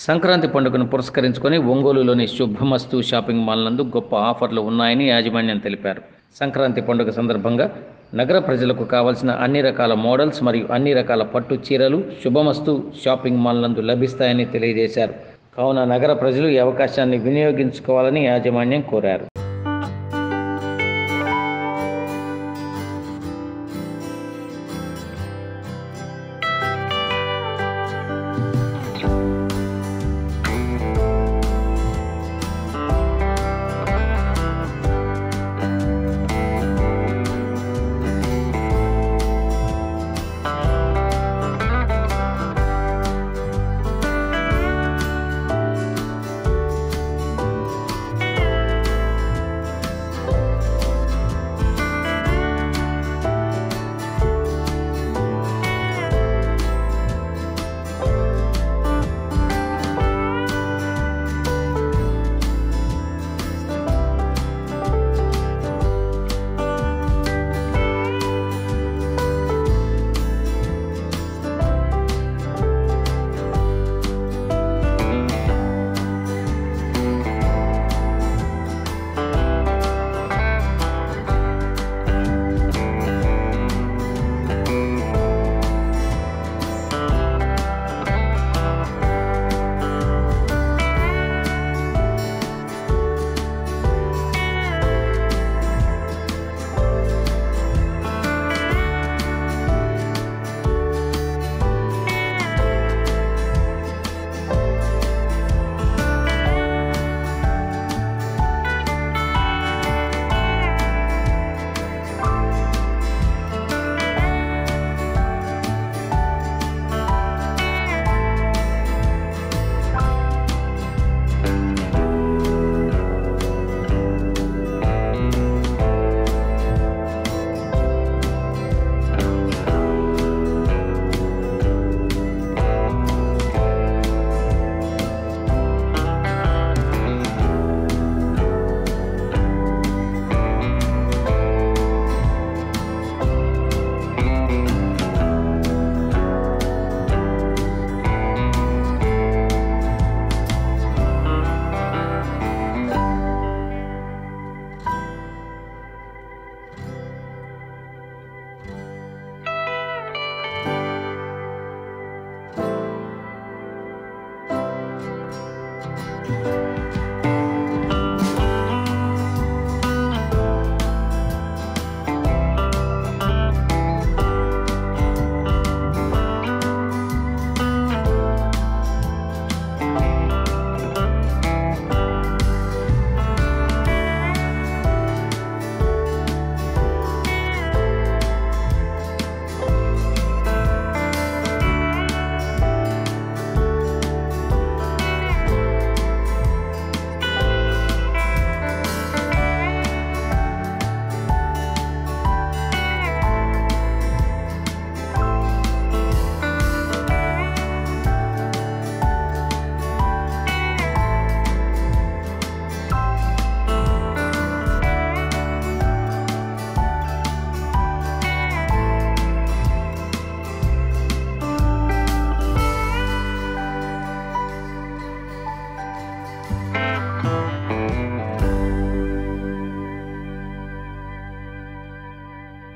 సంక్రాంతి పండుగను పురస్కరించుకొని ఒంగోలులోని శుభమస్తు షాపింగ్ మాల్ నందు గొప్ప ఆఫర్లు ఉన్నాయని యాజమాన్యం తెలిపారు. సంక్రాంతి పండుగ సందర్భంగా నగర ప్రజలకు కావాల్సిన అన్ని రకాల మోడల్స్ మరియు అన్ని రకాల పట్టు చీరలు శుభమస్తు షాపింగ్ మాల్ నందు లభిస్తాయని తెలియజేశారు. కావున నగర ప్రజలు ఈ అవకాశాన్ని వినియోగించుకోవాలని యాజమాన్యం కోరారు.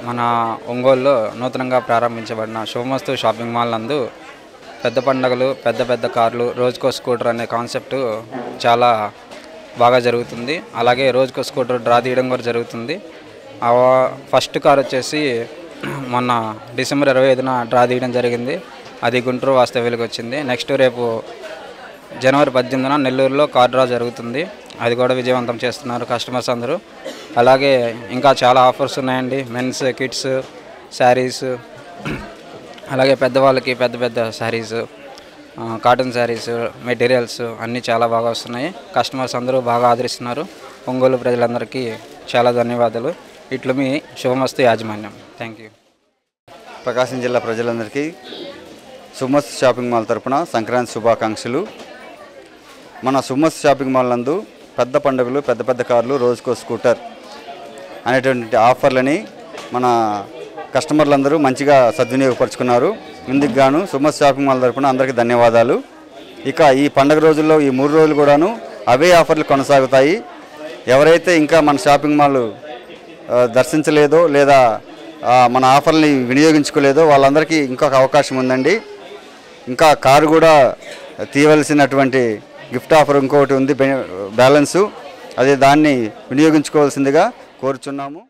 మన ఒంగోలులో నూతనంగా ప్రారంభించబడిన శుభమస్తు షాపింగ్ మాల్ నందు పెద్ద పండుగలు పెద్ద కార్లు రోజుకో స్కూటర్ అనే కాన్సెప్ట్ చాలా బాగా జరుగుతుంది. అలాగే రోజుకో స్కూటర్ డ్రా తీయడం కూడా జరుగుతుంది. ఫస్ట్ కార్ వచ్చేసి మొన్న డిసెంబర్ 25న డ్రా తీయడం జరిగింది. అది గుంటూరు వాస్తవ్యులకు వచ్చింది. నెక్స్ట్ రేపు జనవరి 18న నెల్లూరులో కార్ డ్రా జరుగుతుంది. అది కూడా విజయవంతం చేస్తున్నారు కస్టమర్స్ అందరూ. అలాగే ఇంకా చాలా ఆఫర్స్ ఉన్నాయండి. మెన్స్ కిడ్స్ శారీస్, అలాగే పెద్దవాళ్ళకి పెద్ద శారీస్, కాటన్ శారీస్, మెటీరియల్స్ అన్నీ చాలా బాగా వస్తున్నాయి. కస్టమర్స్ అందరూ బాగా ఆదరిస్తున్నారు. ఒంగోలు ప్రజలందరికీ చాలా ధన్యవాదాలు. ఇట్లు మీ శుభమస్తు యాజమాన్యం. Thank you. ప్రకాశం జిల్లా ప్రజలందరికీ శుభమస్తు షాపింగ్ మాల్ తరపున సంక్రాంతి శుభాకాంక్షలు. మన శుభమస్తు షాపింగ్ మాల్ నందు పెద్ద పండుగలు పెద్ద కార్లు రోజుకో స్కూటర్ అనేటువంటి ఆఫర్లని మన కస్టమర్లందరూ మంచిగా సద్వినియోగపరుచుకున్నారు. ఇందుకు గాను శుభమస్తు షాపింగ్ మాల్ తరపున అందరికీ ధన్యవాదాలు. ఇక ఈ పండగ రోజుల్లో ఈ 3 రోజులు కూడాను అవే ఆఫర్లు కొనసాగుతాయి. ఎవరైతే ఇంకా మన షాపింగ్ మాల్ దర్శించలేదో లేదా మన ఆఫర్ని వినియోగించుకోలేదో వాళ్ళందరికీ ఇంకొక అవకాశం ఉందండి. ఇంకా కారు కూడా తీయవలసినటువంటి గిఫ్ట్ ఆఫర్ ఇంకొకటి ఉంది బ్యాలెన్సు, అదే దాన్ని వినియోగించుకోవాల్సిందిగా కోరుచున్నాము.